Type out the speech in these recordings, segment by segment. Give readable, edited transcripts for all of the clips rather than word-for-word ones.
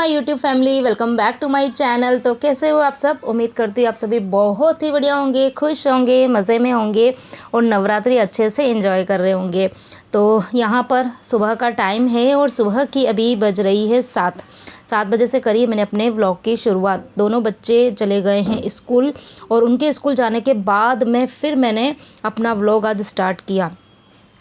My YouTube family, welcome back to my channel. तो कैसे हो आप सब? उम्मीद करती हूँ आप सभी बहुत ही बढ़िया होंगे, खुश होंगे, मज़े में होंगे और नवरात्रि अच्छे से एंजॉय कर रहे होंगे। तो यहाँ पर सुबह का टाइम है और सुबह की अभी बज रही है 7 बजे से करी मैंने अपने व्लॉग की शुरुआत। दोनों बच्चे चले गए हैं स्कूल और उनके स्कूल जाने के बाद मैंने अपना व्लॉग आज स्टार्ट किया।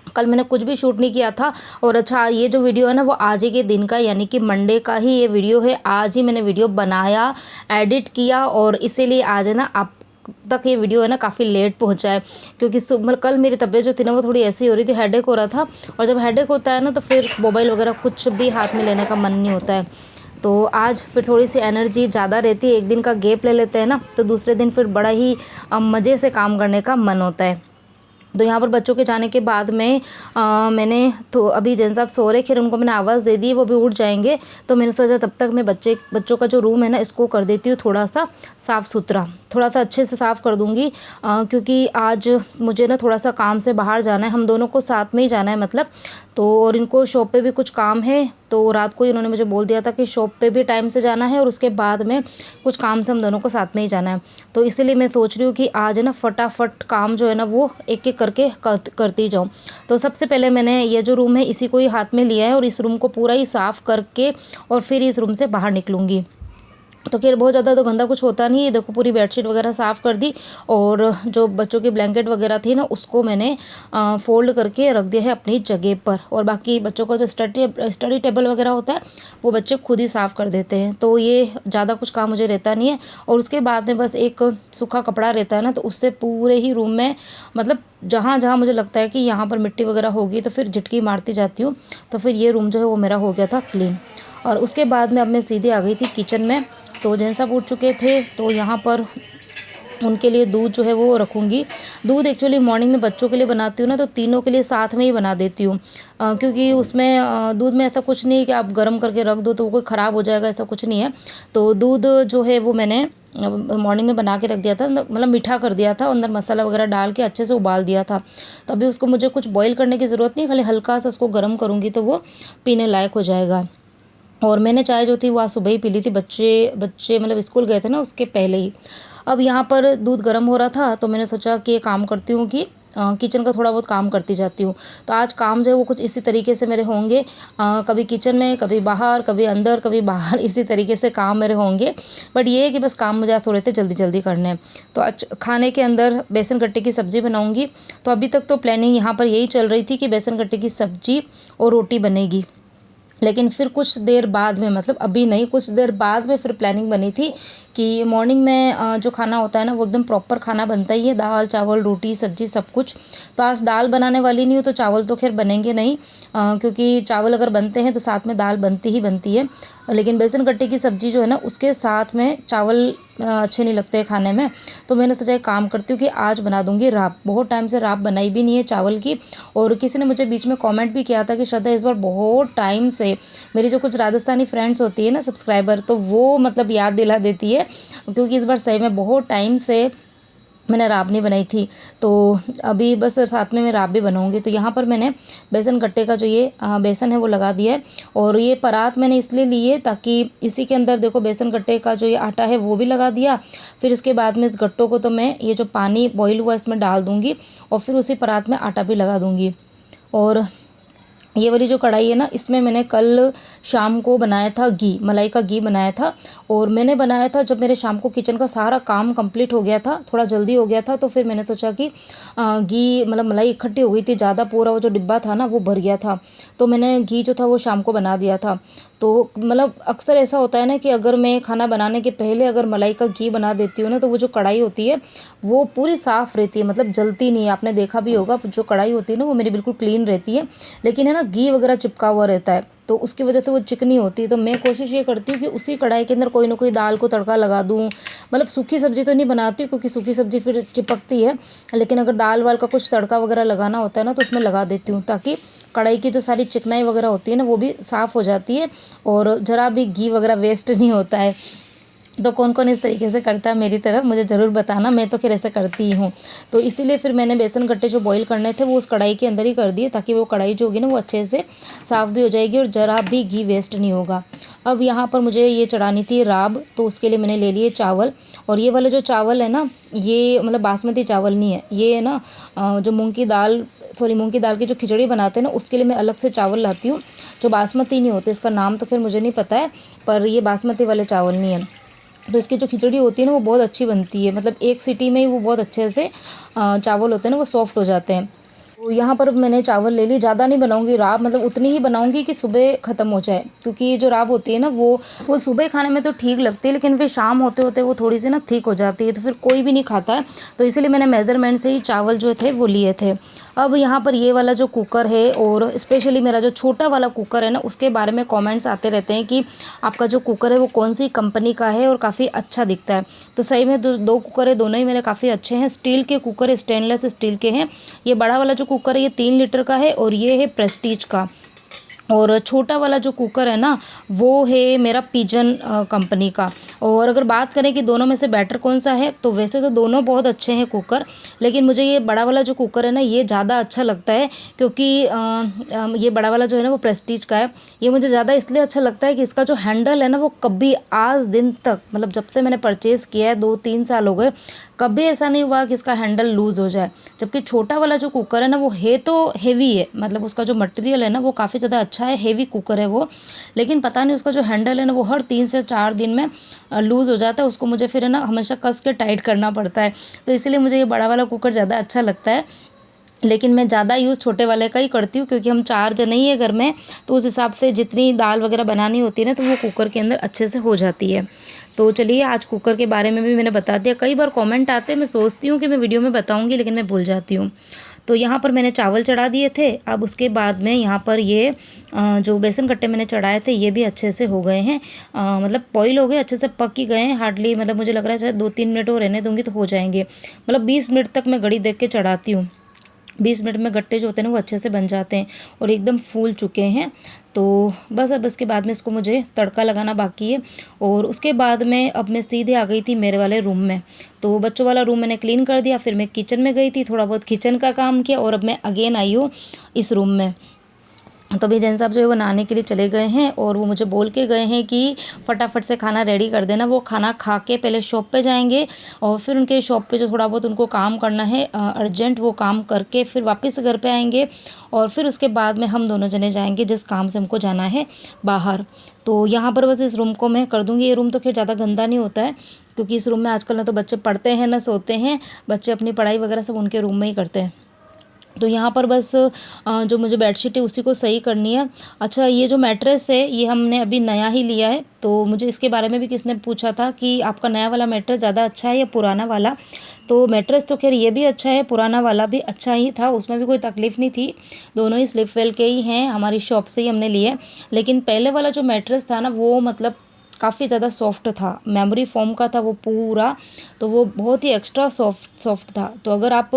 कल मैंने कुछ भी शूट नहीं किया था। और अच्छा, ये जो वीडियो है ना वो आज ही के दिन का, यानी कि मंडे का ही ये वीडियो है। आज ही मैंने वीडियो बनाया, एडिट किया और इसीलिए आज है ना आप तक ये वीडियो है ना काफ़ी लेट पहुंचा है। क्योंकि कल मेरी तबीयत जो थी ना वो थोड़ी ऐसी हो रही थी, हेडेक हो रहा था। और जब हेडेक होता है ना तो फिर मोबाइल वगैरह कुछ भी हाथ में लेने का मन नहीं होता है। तो आज फिर थोड़ी सी एनर्जी ज़्यादा रहती है, एक दिन का गैप ले लेते हैं ना तो दूसरे दिन फिर बड़ा ही मज़े से काम करने का मन होता है। तो यहाँ पर बच्चों के जाने के बाद में मैंने तो अभी जैन साहब सो रहे, खैर उनको मैंने आवाज़ दे दी, वो भी उठ जाएंगे। तो मैंने सोचा तब तक मैं बच्चों का जो रूम है ना इसको कर देती हूँ थोड़ा सा साफ़ सुथरा, थोड़ा सा अच्छे से साफ़ कर दूँगी। क्योंकि आज मुझे ना थोड़ा सा काम से बाहर जाना है, हम दोनों को साथ में ही जाना है मतलब। तो और इनको शॉप पे भी कुछ काम है, तो रात को ही उन्होंने मुझे बोल दिया था कि शॉप पे भी टाइम से जाना है और उसके बाद में कुछ काम से हम दोनों को साथ में ही जाना है। तो इसीलिए मैं सोच रही हूँ कि आज है ना फटाफट काम जो है ना वो एक एक करके करती जाऊँ। तो सबसे पहले मैंने ये जो रूम है इसी को ही हाथ में लिया है और इस रूम को पूरा ही साफ़ करके और फिर इस रूम से बाहर निकलूँगी। तो खैर बहुत ज़्यादा तो गंदा कुछ होता नहीं है। देखो पूरी बेडशीट वगैरह साफ़ कर दी और जो बच्चों की ब्लैंकेट वगैरह थी ना उसको मैंने फोल्ड करके रख दिया है अपनी जगह पर। और बाकी बच्चों का जो स्टडी टेबल वगैरह होता है वो बच्चे खुद ही साफ़ कर देते हैं। तो ये ज़्यादा कुछ काम मुझे रहता नहीं है। और उसके बाद में बस एक सूखा कपड़ा रहता है ना, तो उससे पूरे ही रूम में मतलब जहाँ जहाँ मुझे लगता है कि यहाँ पर मिट्टी वगैरह होगी तो फिर झटकी मारती जाती हूँ। तो फिर ये रूम जो है वो मेरा हो गया था क्लीन। और उसके बाद में अब मैं सीधे आ गई थी किचन में। तो जैन साहब उठ चुके थे तो यहाँ पर उनके लिए दूध जो है वो रखूँगी। दूध एक्चुअली मॉर्निंग में बच्चों के लिए बनाती हूँ ना तो तीनों के लिए साथ में ही बना देती हूँ। क्योंकि उसमें दूध में ऐसा कुछ नहीं है कि आप गर्म करके रख दो तो वो कोई ख़राब हो जाएगा, ऐसा कुछ नहीं है। तो दूध जो है वो मैंने मॉर्निंग में बना के रख दिया था, मतलब मीठा कर दिया था, अंदर मसाला वगैरह डाल के अच्छे से उबाल दिया था। तो अभी उसको मुझे कुछ बॉईल करने की ज़रूरत नहीं, खाली हल्का सा उसको गर्म करूँगी तो वो पीने लायक हो जाएगा। और मैंने चाय जो थी वो आज सुबह ही पी ली थी, बच्चे बच्चे मतलब स्कूल गए थे ना उसके पहले ही। अब यहाँ पर दूध गर्म हो रहा था तो मैंने सोचा कि काम करती हूँ कि किचन का थोड़ा बहुत काम करती जाती हूँ। तो आज काम जो है वो कुछ इसी तरीके से मेरे होंगे, कभी किचन में, कभी बाहर, कभी अंदर, कभी बाहर, इसी तरीके से काम मेरे होंगे। बट ये है कि बस काम मुझे थोड़े से जल्दी जल्दी करने हैं। तो आज खाने के अंदर बेसन गट्टे की सब्ज़ी बनाऊँगी। तो अभी तक तो प्लानिंग यहाँ पर यही चल रही थी कि बेसन गट्टे की सब्ज़ी और रोटी बनेगी। लेकिन फिर कुछ देर बाद में, मतलब अभी नहीं, कुछ देर बाद में फिर प्लानिंग बनी थी कि मॉर्निंग में जो खाना होता है ना वो एकदम प्रॉपर खाना बनता ही है, दाल चावल रोटी सब्जी सब कुछ। तो आज दाल बनाने वाली नहीं हूँ तो चावल तो खैर बनेंगे नहीं, क्योंकि चावल अगर बनते हैं तो साथ में दाल बनती ही बनती है। लेकिन बेसन गट्टे की सब्ज़ी जो है ना उसके साथ में चावल अच्छे नहीं लगते खाने में। तो मैंने सोचा एक काम करती हूँ कि आज बना दूँगी राब। बहुत टाइम से राब बनाई भी नहीं है चावल की। और किसी ने मुझे बीच में कमेंट भी किया था कि श्रद्धा इस बार बहुत टाइम से, मेरी जो कुछ राजस्थानी फ्रेंड्स होती है ना सब्सक्राइबर, तो वो मतलब याद दिला देती है, क्योंकि इस बार सही में बहुत टाइम से मैंने राब नहीं बनाई थी। तो अभी बस साथ में मैं राब भी बनाऊंगी। तो यहाँ पर मैंने बेसन गट्टे का जो ये बेसन है वो लगा दिया है। और ये परात मैंने इसलिए ली है ताकि इसी के अंदर देखो बेसन गट्टे का जो ये आटा है वो भी लगा दिया। फिर इसके बाद में इस गट्टों को तो मैं ये जो पानी बॉईल हुआ इसमें डाल दूँगी और फिर उसी परात में आटा भी लगा दूँगी। और ये वाली जो कढ़ाई है ना इसमें मैंने कल शाम को बनाया था घी, मलाई का घी बनाया था। और मैंने बनाया था जब मेरे शाम को किचन का सारा काम कंप्लीट हो गया था, थोड़ा जल्दी हो गया था। तो फिर मैंने सोचा कि घी मतलब मलाई इकट्ठी हो गई थी ज़्यादा, पूरा वो जो डिब्बा था ना वो भर गया था। तो मैंने घी जो था वो शाम को बना दिया था। तो मतलब अक्सर ऐसा होता है ना कि अगर मैं खाना बनाने के पहले अगर मलाई का घी बना देती हूँ ना तो वो जो कढ़ाई होती है वो पूरी साफ़ रहती है, मतलब जलती नहीं है। आपने देखा भी होगा जो कढ़ाई होती है ना वो मेरी बिल्कुल क्लीन रहती है। लेकिन है ना घी वगैरह चिपका हुआ रहता है तो उसकी वजह से वो चिकनी होती है। तो मैं कोशिश ये करती हूँ कि उसी कढ़ाई के अंदर कोई ना कोई दाल को तड़का लगा दूँ। मतलब सूखी सब्ज़ी तो नहीं बनाती हूँ क्योंकि सूखी सब्ज़ी फिर चिपकती है, लेकिन अगर दाल वाल का कुछ तड़का वगैरह लगाना होता है ना तो उसमें लगा देती हूँ, ताकि कढ़ाई की जो सारी चिकनाई वगैरह होती है ना वो भी साफ़ हो जाती है और ज़रा भी घी वगैरह वेस्ट नहीं होता है। तो कौन कौन इस तरीके से करता है मेरी तरह मुझे ज़रूर बताना। मैं तो खैर ऐसे करती ही हूँ। तो इसीलिए फिर मैंने बेसन गट्टे जो बॉईल करने थे वो उस कढ़ाई के अंदर ही कर दिए, ताकि वो कढ़ाई जो होगी ना वो अच्छे से साफ़ भी हो जाएगी और ज़रा भी घी वेस्ट नहीं होगा। अब यहाँ पर मुझे ये चढ़ानी थी राब, तो उसके लिए मैंने ले लिए चावल। और ये वाले जो चावल है ना, ये मतलब बासमती चावल नहीं है, ये है ना जो मूँग की दाल, सॉरी मूँग की दाल की जो खिचड़ी बनाते हैं ना, उसके लिए मैं अलग से चावल लाती हूँ, जो बासमती नहीं होते। इसका नाम तो खैर मुझे नहीं पता है, पर ये बासमती वाले चावल नहीं है। तो इसकी जो खिचड़ी होती है ना वो बहुत अच्छी बनती है, मतलब एक सीटी में ही वो बहुत अच्छे से चावल होते हैं ना वो सॉफ्ट हो जाते हैं। तो यहाँ पर मैंने चावल ले ली, ज़्यादा नहीं बनाऊंगी राब, मतलब उतनी ही बनाऊंगी कि सुबह ख़त्म हो जाए, क्योंकि ये जो राब होती है ना वो सुबह खाने में तो ठीक लगती है, लेकिन फिर शाम होते होते वो थोड़ी सी ना थिक हो जाती है, तो फिर कोई भी नहीं खाता है। तो इसीलिए मैंने मेज़रमेंट से ही चावल जो थे वो लिए थे। अब यहाँ पर ये वाला जो कुकर है, और स्पेशली मेरा जो छोटा वाला कुकर है ना, उसके बारे में कमेंट्स आते रहते हैं कि आपका जो कुकर है वो कौन सी कंपनी का है और काफ़ी अच्छा दिखता है। तो सही में दो कुकर है, दोनों ही मेरे काफ़ी अच्छे हैं। स्टील के कुकर, स्टेनलेस स्टील के हैं। ये बड़ा वाला जो कुकर है ये 3 लीटर का है, और ये है प्रेस्टीज का। और छोटा वाला जो कुकर है ना वो है मेरा पिजन कंपनी का। और अगर बात करें कि दोनों में से बेटर कौन सा है, तो वैसे तो दोनों बहुत अच्छे हैं कुकर, लेकिन मुझे ये बड़ा वाला जो कुकर है ना ये ज़्यादा अच्छा लगता है, क्योंकि ये बड़ा वाला जो है ना वो प्रेस्टीज का है। ये मुझे ज़्यादा इसलिए अच्छा लगता है कि इसका जो हैंडल है ना वो कभी आज दिन तक, मतलब जब से मैंने परचेज़ किया है 2-3 साल हो गए, कभी ऐसा नहीं हुआ कि इसका हैंडल लूज़ हो जाए। जबकि छोटा वाला जो कुकर है ना वो है तो हेवी है, मतलब उसका जो मटेरियल है ना वो काफ़ी ज़्यादा अच्छा है, हेवी कुकर है वो, लेकिन पता नहीं उसका जो हैंडल है ना वो हर 3 से 4 दिन में लूज़ हो जाता है। उसको मुझे फिर है ना हमेशा कस के टाइट करना पड़ता है। तो इसीलिए मुझे ये बड़ा वाला कुकर ज़्यादा अच्छा लगता है, लेकिन मैं ज़्यादा यूज़ छोटे वाले का ही करती हूँ, क्योंकि हम 4 जने ही है घर में, तो उस हिसाब से जितनी दाल वगैरह बनानी होती है ना तो वो कुकर के अंदर अच्छे से हो जाती है। तो चलिए आज कुकर के बारे में भी मैंने बता दिया। कई बार कमेंट आते हैं, मैं सोचती हूँ कि मैं वीडियो में बताऊँगी, लेकिन मैं भूल जाती हूँ। तो यहाँ पर मैंने चावल चढ़ा दिए थे। अब उसके बाद में यहाँ पर ये जो बेसन गट्टे मैंने चढ़ाए थे ये भी अच्छे से हो गए हैं, मतलब बॉईल हो गए, अच्छे से पक ही गए हैं। हार्डली मतलब मुझे लग रहा है शायद 2-3 मिनट और रहने दूंगी तो हो जाएंगे। मतलब 20 मिनट तक मैं घड़ी देख के चढ़ाती हूँ। 20 मिनट में गट्टे जो होते हैं ना वो अच्छे से बन जाते हैं और एकदम फूल चुके हैं। तो बस अब इसके बाद में इसको मुझे तड़का लगाना बाकी है। और उसके बाद में अब मैं सीधे आ गई थी मेरे वाले रूम में। तो बच्चों वाला रूम मैंने क्लीन कर दिया, फिर मैं किचन में गई थी, थोड़ा बहुत किचन का काम किया, और अब मैं अगेन आई हूँ इस रूम में। तो अभी जैन साहब जो है वो नहाने के लिए चले गए हैं, और वो मुझे बोल के गए हैं कि फटाफट से खाना रेडी कर देना। वो खाना खा के पहले शॉप पे जाएंगे, और फिर उनके शॉप पे जो थोड़ा बहुत उनको काम करना है अर्जेंट, वो काम करके फिर वापस घर पे आएंगे। और फिर उसके बाद में हम दोनों जने जाएंगे जिस काम से हमको जाना है बाहर। तो यहाँ पर बस इस रूम को मैं कर दूँगी। ये रूम तो खैर ज़्यादा गंदा नहीं होता है, क्योंकि इस रूम में आजकल ना तो बच्चे पढ़ते हैं ना सोते हैं। बच्चे अपनी पढ़ाई वगैरह सब उनके रूम में ही करते हैं। तो यहाँ पर बस जो मुझे बेडशीट है उसी को सही करनी है। अच्छा, ये जो मैट्रेस है ये हमने अभी नया ही लिया है, तो मुझे इसके बारे में भी किसने पूछा था कि आपका नया वाला मैट्रेस ज़्यादा अच्छा है या पुराना वाला। तो मैट्रेस तो खैर ये भी अच्छा है, पुराना वाला भी अच्छा ही था, उसमें भी कोई तकलीफ़ नहीं थी। दोनों ही स्लिप वेल के ही हैं, हमारी शॉप से ही हमने लिए। लेकिन पहले वाला जो मैट्रेस था ना वो मतलब काफ़ी ज़्यादा सॉफ्ट था, मेमोरी फोम का था वो पूरा, तो वो बहुत ही एक्स्ट्रा सॉफ्ट था। तो अगर आप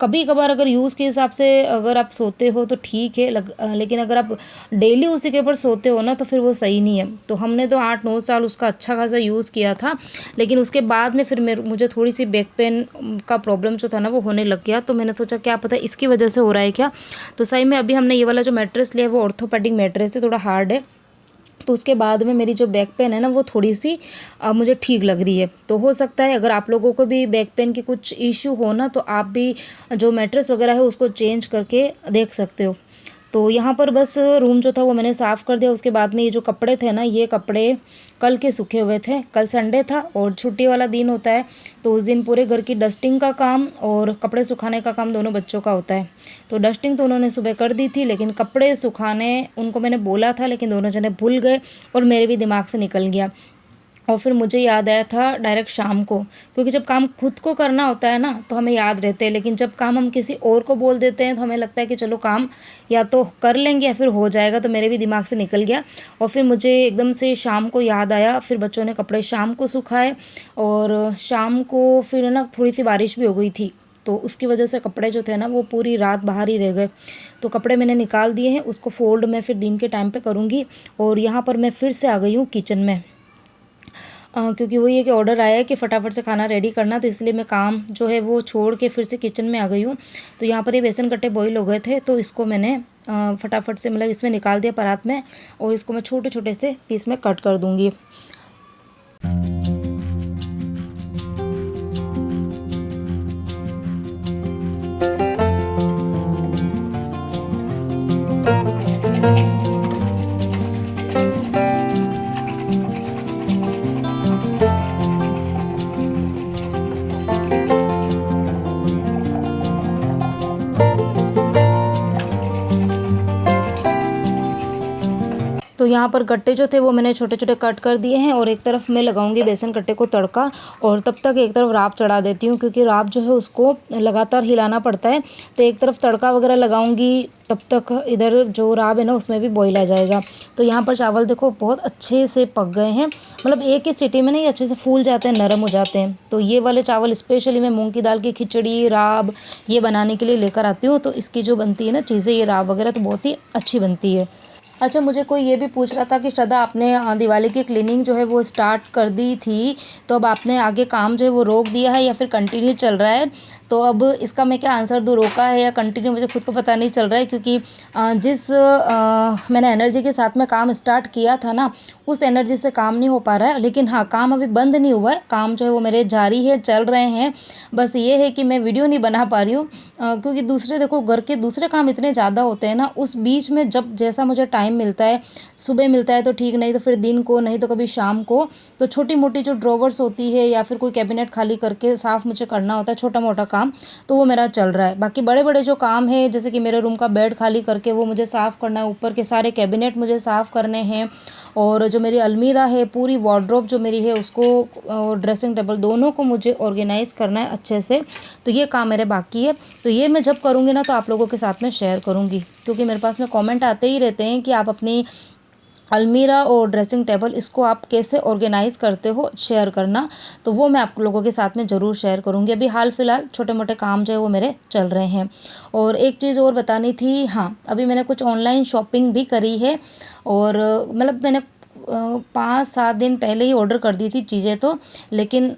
कभी कभार अगर यूज़ के हिसाब से अगर आप सोते हो तो ठीक है, लेकिन अगर आप डेली उसी के ऊपर सोते हो ना तो फिर वो सही नहीं है। तो हमने तो 8-9 साल उसका अच्छा खासा यूज़ किया था, लेकिन उसके बाद में फिर मुझे थोड़ी सी बैक पेन का प्रॉब्लम जो था ना वो होने लग गया। तो मैंने सोचा क्या पता इसकी वजह से हो रहा है क्या। तो सही में अभी हमने ये वाला जो मैट्रेस लिया है वो ऑर्थोपेडिक मैट्रेस है, थोड़ा हार्ड है। तो उसके बाद में मेरी जो बैक पेन है ना वो थोड़ी सी मुझे ठीक लग रही है। तो हो सकता है अगर आप लोगों को भी बैक पेन की कुछ इशू हो ना तो आप भी जो मैट्रेस वगैरह है उसको चेंज करके देख सकते हो। तो यहाँ पर बस रूम जो था वो मैंने साफ़ कर दिया। उसके बाद में ये जो कपड़े थे ना ये कपड़े कल के सूखे हुए थे। कल संडे था और छुट्टी वाला दिन होता है, तो उस दिन पूरे घर की डस्टिंग का काम और कपड़े सुखाने का काम दोनों बच्चों का होता है। तो डस्टिंग तो उन्होंने सुबह कर दी थी, लेकिन कपड़े सुखाने उनको मैंने बोला था, लेकिन दोनों जने भूल गए और मेरे भी दिमाग से निकल गया। और फिर मुझे याद आया था डायरेक्ट शाम को, क्योंकि जब काम खुद को करना होता है ना तो हमें याद रहते हैं, लेकिन जब काम हम किसी और को बोल देते हैं तो हमें लगता है कि चलो काम या तो कर लेंगे या फिर हो जाएगा। तो मेरे भी दिमाग से निकल गया और फिर मुझे एकदम से शाम को याद आया। फिर बच्चों ने कपड़े शाम को सुखाए और शाम को फिर ना थोड़ी सी बारिश भी हो गई थी, तो उसकी वजह से कपड़े जो थे ना वो पूरी रात बाहर ही रह गए। तो कपड़े मैंने निकाल दिए हैं, उसको फोल्ड मैं फिर दिन के टाइम पे करूँगी। और यहाँ पर मैं फिर से आ गई हूँ किचन में। क्योंकि वही है कि ऑर्डर आया है कि फटाफट से खाना रेडी करना, तो इसलिए मैं काम जो है वो छोड़ के फिर से किचन में आ गई हूँ। तो यहाँ पर ये बेसन गट्टे बॉईल हो गए थे, तो इसको मैंने फटाफट से मतलब इसमें निकाल दिया परात में, और इसको मैं छोटे छोटे से पीस में कट कर दूँगी। तो यहाँ पर गट्टे जो थे वो मैंने छोटे छोटे कट कर दिए हैं, और एक तरफ मैं लगाऊंगी बेसन गट्टे को तड़का, और तब तक एक तरफ राब चढ़ा देती हूँ, क्योंकि राब जो है उसको लगातार हिलाना पड़ता है। तो एक तरफ तड़का वगैरह लगाऊंगी, तब तक इधर जो राब है ना उसमें भी बॉईल आ जाएगा। तो यहाँ पर चावल देखो बहुत अच्छे से पक गए हैं, मतलब एक ही सीटी में नहीं, अच्छे से फूल जाते हैं, नरम हो जाते हैं। तो ये वाले चावल स्पेशली मैं मूंग की दाल की खिचड़ी, राब ये बनाने के लिए लेकर आती हूँ। तो इसकी जो बनती है ना चीज़ें, ये राब वगैरह तो बहुत ही अच्छी बनती है। अच्छा, मुझे कोई ये भी पूछ रहा था कि श्रद्धा, आपने दिवाली की क्लीनिंग जो है वो स्टार्ट कर दी थी, तो अब आपने आगे काम जो है वो रोक दिया है या फिर कंटिन्यू चल रहा है? तो अब इसका मैं क्या आंसर दूँ, रोका है या कंटिन्यू, मुझे खुद को पता नहीं चल रहा है। क्योंकि जिस मैंने एनर्जी के साथ में काम स्टार्ट किया था ना, उस एनर्जी से काम नहीं हो पा रहा है। लेकिन हाँ, काम अभी बंद नहीं हुआ है, काम जो है वो मेरे जारी है, चल रहे हैं। बस ये है कि मैं वीडियो नहीं बना पा रही हूँ, क्योंकि दूसरे देखो घर के दूसरे काम इतने ज़्यादा होते हैं ना, उस बीच में जब जैसा मुझे टाइम मिलता है, सुबह मिलता है तो ठीक, नहीं तो फिर दिन को, नहीं तो कभी शाम को, तो छोटी मोटी जो ड्रॉवर्स होती है या फिर कोई कैबिनेट खाली करके साफ़ मुझे करना होता है, छोटा मोटा काम, तो वो मेरा चल रहा है। बाकी बड़े बड़े जो काम है, जैसे कि मेरे रूम का बेड खाली करके वो मुझे साफ़ करना है, ऊपर के सारे कैबिनेट मुझे साफ़ करने हैं, और जो मेरी अलमीरा है, पूरी वार्डरोब जो मेरी है उसको, और ड्रेसिंग टेबल दोनों को मुझे ऑर्गेनाइज़ करना है अच्छे से। तो ये काम मेरे बाकी है। तो ये मैं जब करूँगी ना तो आप लोगों के साथ में शेयर करूँगी, क्योंकि मेरे पास में कमेंट आते ही रहते हैं कि आप अपनी अलमीरा और ड्रेसिंग टेबल इसको आप कैसे ऑर्गेनाइज़ करते हो, शेयर करना। तो वो मैं आप लोगों के साथ में ज़रूर शेयर करूँगी। अभी हाल फ़िलहाल छोटे मोटे काम जो है वो मेरे चल रहे हैं। और एक चीज़ और बतानी थी, हाँ, अभी मैंने कुछ ऑनलाइन शॉपिंग भी करी है, और मतलब मैंने 5-7 दिन पहले ही ऑर्डर कर दी थी चीज़ें, तो लेकिन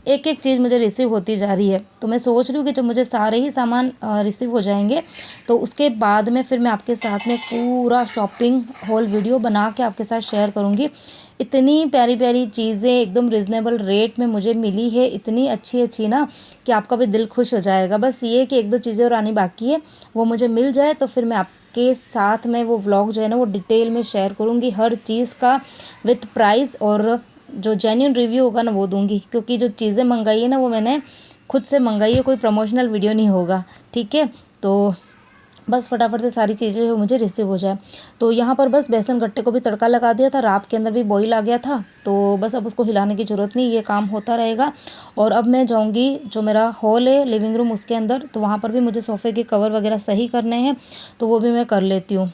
एक एक चीज़ मुझे रिसीव होती जा रही है। तो मैं सोच रही हूँ कि जब मुझे सारे ही सामान रिसीव हो जाएंगे, तो उसके बाद में फिर मैं आपके साथ में पूरा शॉपिंग हॉल वीडियो बना के आपके साथ शेयर करूँगी। इतनी प्यारी प्यारी चीज़ें एकदम रिजनेबल रेट में मुझे मिली है, इतनी अच्छी अच्छी ना, कि आपका भी दिल खुश हो जाएगा। बस ये कि 1-2 चीज़ें और आनी बाकी है, वो मुझे मिल जाए तो फिर मैं आपके साथ में वो व्लॉग जो है ना वो डिटेल में शेयर करूँगी, हर चीज़ का विथ प्राइस, और जो जेन्युइन रिव्यू होगा ना वो दूंगी। क्योंकि जो चीज़ें मंगाई है ना वो मैंने खुद से मंगाई है, कोई प्रमोशनल वीडियो नहीं होगा, ठीक है। तो बस फटाफट से सारी चीज़ें जो मुझे रिसीव हो जाए। तो यहाँ पर बस बेसन गट्टे को भी तड़का लगा दिया था, रात के अंदर भी बॉईल आ गया था, तो बस अब उसको हिलाने की ज़रूरत नहीं, ये काम होता रहेगा। और अब मैं जाऊँगी जो मेरा हॉल है लिविंग रूम, उसके अंदर, तो वहाँ पर भी मुझे सोफ़े के कवर वगैरह सही करने हैं, तो वो भी मैं कर लेती हूँ।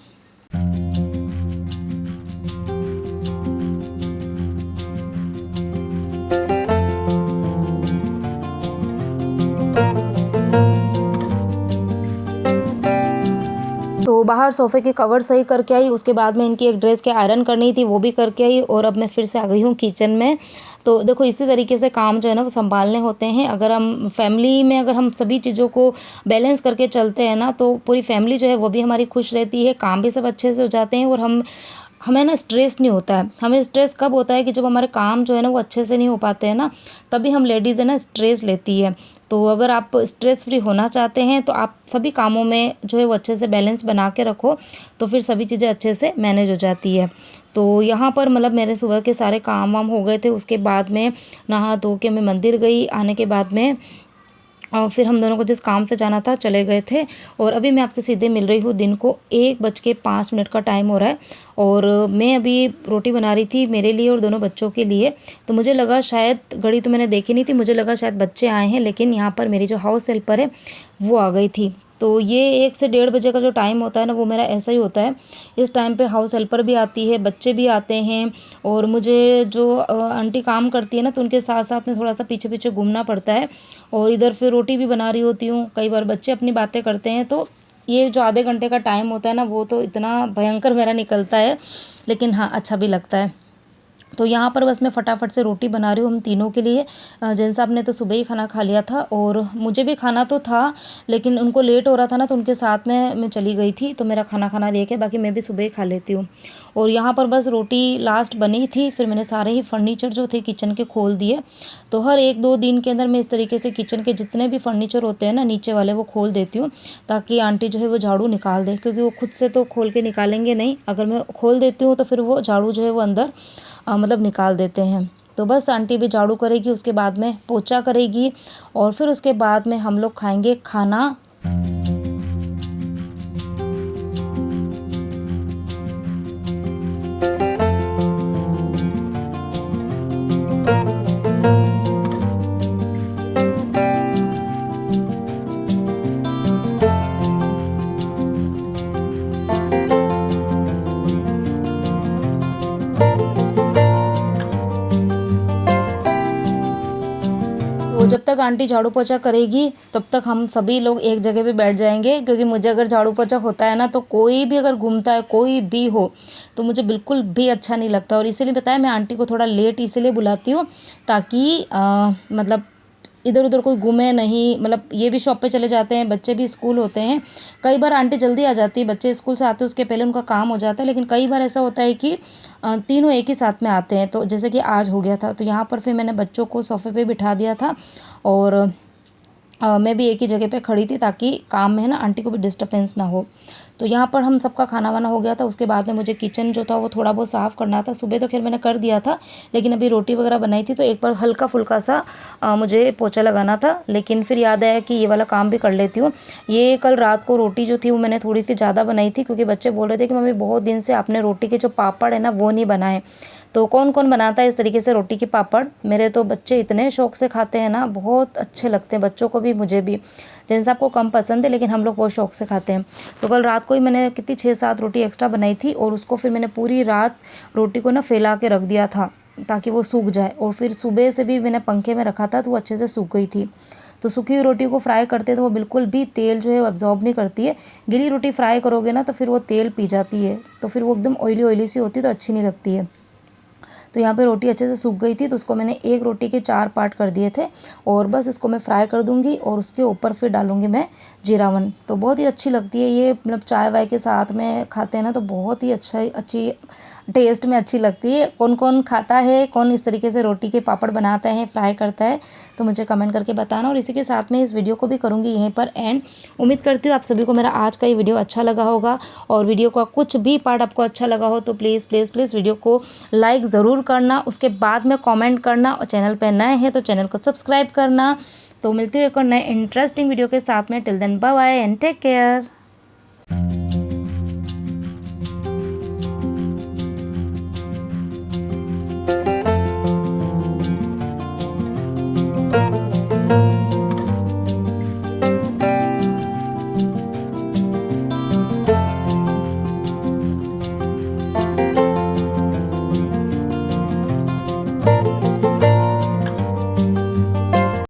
तो बाहर सोफ़े के कवर सही करके आई, उसके बाद में इनकी एक ड्रेस के आयरन करनी थी, वो भी करके आई, और अब मैं फिर से आ गई हूँ किचन में। तो देखो इसी तरीके से काम जो है ना वो संभालने होते हैं। अगर हम फैमिली में अगर हम सभी चीज़ों को बैलेंस करके चलते हैं ना, तो पूरी फैमिली जो है वो भी हमारी खुश रहती है, काम भी सब अच्छे से हो जाते हैं, और हमें ना स्ट्रेस नहीं होता है। हमें स्ट्रेस कब होता है कि जब हमारे काम जो है ना वो अच्छे से नहीं हो पाते हैं ना, तभी हम लेडीज़ है ना स्ट्रेस लेती है। तो अगर आप स्ट्रेस फ्री होना चाहते हैं तो आप सभी कामों में जो है वो अच्छे से बैलेंस बना के रखो, तो फिर सभी चीज़ें अच्छे से मैनेज हो जाती है। तो यहाँ पर मतलब मेरे सुबह के सारे काम वाम हो गए थे, उसके बाद में नहा धो के मैं मंदिर गई, आने के बाद में और फिर हम दोनों को जिस काम से जाना था चले गए थे। और अभी मैं आपसे सीधे मिल रही हूँ, दिन को 1:05 का टाइम हो रहा है, और मैं अभी रोटी बना रही थी मेरे लिए और दोनों बच्चों के लिए। तो मुझे लगा शायद, घड़ी तो मैंने देखी नहीं थी, मुझे लगा शायद बच्चे आए हैं, लेकिन यहाँ पर मेरी जो हाउस हेल्पर है वो आ गई थी। तो ये 1 से 1:30 बजे का जो टाइम होता है ना वो मेरा ऐसा ही होता है। इस टाइम पे हाउस हेल्पर भी आती है, बच्चे भी आते हैं, और मुझे जो आंटी काम करती है ना तो उनके साथ साथ में थोड़ा सा पीछे पीछे घूमना पड़ता है, और इधर फिर रोटी भी बना रही होती हूँ। कई बार बच्चे अपनी बातें करते हैं, तो ये जो आधे घंटे का टाइम होता है ना वो तो इतना भयंकर मेरा निकलता है, लेकिन हाँ अच्छा भी लगता है। तो यहाँ पर बस मैं फटाफट से रोटी बना रही हूँ हम तीनों के लिए। जेंट्स साहब ने तो सुबह ही खाना खा लिया था और मुझे भी खाना तो था, लेकिन उनको लेट हो रहा था ना, तो उनके साथ में मैं चली गई थी, तो मेरा खाना खाना लेके बाकी मैं भी सुबह ही खा लेती हूँ। और यहाँ पर बस रोटी लास्ट बनी थी, फिर मैंने सारे ही फर्नीचर जो थे किचन के खोल दिए। तो हर 1-2 दिन के अंदर मैं इस तरीके से किचन के जितने भी फर्नीचर होते हैं ना नीचे वाले, वो खोल देती हूँ, ताकि आंटी जो है वो झाड़ू निकाल दे, क्योंकि वो खुद से तो खोल के निकालेंगे नहीं। अगर मैं खोल देती हूँ तो फिर वो झाड़ू जो है वो अंदर मतलब निकाल देते हैं। तो बस आंटी भी झाड़ू करेगी, उसके बाद में पोछा करेगी और फिर उसके बाद में हम लोग खाएंगे खाना। तो जब तक आंटी झाड़ू पोछा करेगी तब तक हम सभी लोग एक जगह पे बैठ जाएंगे, क्योंकि मुझे अगर झाड़ू पोछा होता है ना, तो कोई भी अगर घूमता है, कोई भी हो, तो मुझे बिल्कुल भी अच्छा नहीं लगता। और इसीलिए बताया मैं आंटी को थोड़ा लेट इसीलिए बुलाती हूँ, ताकि मतलब इधर उधर कोई घूमे नहीं। मतलब ये भी शॉप पे चले जाते हैं, बच्चे भी स्कूल होते हैं। कई बार आंटी जल्दी आ जाती है, बच्चे स्कूल से आते हैं उसके पहले उनका काम हो जाता है, लेकिन कई बार ऐसा होता है कि तीनों एक ही साथ में आते हैं। तो जैसे कि आज हो गया था, तो यहाँ पर फिर मैंने बच्चों को सोफ़े पे बिठा दिया था और मैं भी एक ही जगह पे खड़ी थी, ताकि काम में है ना आंटी को भी डिस्टर्बेंस ना हो। तो यहाँ पर हम सबका खाना वाना हो गया था। उसके बाद में मुझे किचन जो था वो थोड़ा बहुत साफ़ करना था। सुबह तो खैर मैंने कर दिया था, लेकिन अभी रोटी वगैरह बनाई थी तो एक बार हल्का फुल्का सा मुझे पोछा लगाना था। लेकिन फिर याद आया कि ये वाला काम भी कर लेती हूँ। ये कल रात को रोटी जो थी वो मैंने थोड़ी सी ज़्यादा बनाई थी, क्योंकि बच्चे बोल रहे थे कि मम्मी बहुत दिन से आपने रोटी के जो पापड़ है ना वो नहीं बनाए। तो कौन कौन बनाता है इस तरीके से रोटी के पापड़? मेरे तो बच्चे इतने शौक से खाते हैं ना, बहुत अच्छे लगते हैं बच्चों को भी, मुझे भी। जिन सबको कम पसंद है, लेकिन हम लोग बहुत शौक से खाते हैं। तो कल रात को ही मैंने कितनी 6-7 रोटी एक्स्ट्रा बनाई थी, और उसको फिर मैंने पूरी रात रोटी को ना फैला के रख दिया था, ताकि वो सूख जाए। और फिर सुबह से भी मैंने पंखे में रखा था, तो वो अच्छे से सूख गई थी। तो सूखी हुई रोटी को फ्राई करते हैं तो वो बिल्कुल भी तेल जो है वो एब्जॉर्ब नहीं करती है। गीली रोटी फ्राई करोगे ना तो फिर वो तेल पी जाती है, तो फिर वो एकदम ऑयली ऑयली सी होती है, तो अच्छी नहीं लगती है। तो यहाँ पे रोटी अच्छे से सूख गई थी, तो उसको मैंने एक रोटी के 4 पार्ट कर दिए थे, और बस इसको मैं फ्राई कर दूँगी और उसके ऊपर फिर डालूँगी मैं जीरावन। तो बहुत ही अच्छी लगती है ये, मतलब चाय वाय के साथ में खाते हैं ना, तो बहुत ही अच्छी टेस्ट में अच्छी लगती है। कौन कौन खाता है, कौन इस तरीके से रोटी के पापड़ बनाता है, फ्राई करता है, तो मुझे कमेंट करके बताना। और इसी के साथ में इस वीडियो को भी करूँगी यहीं पर एंड। उम्मीद करती हूँ आप सभी को मेरा आज का ये वीडियो अच्छा लगा होगा, और वीडियो का कुछ भी पार्ट आपको अच्छा लगा हो तो प्लीज़ प्लीज़ प्लीज़ वीडियो को लाइक ज़रूर करना, उसके बाद में कमेंट करना, और चैनल पर नए हैं तो चैनल को सब्सक्राइब करना। तो मिलती हूँ एक और नए इंटरेस्टिंग वीडियो के साथ में। Till then bye bye and take care.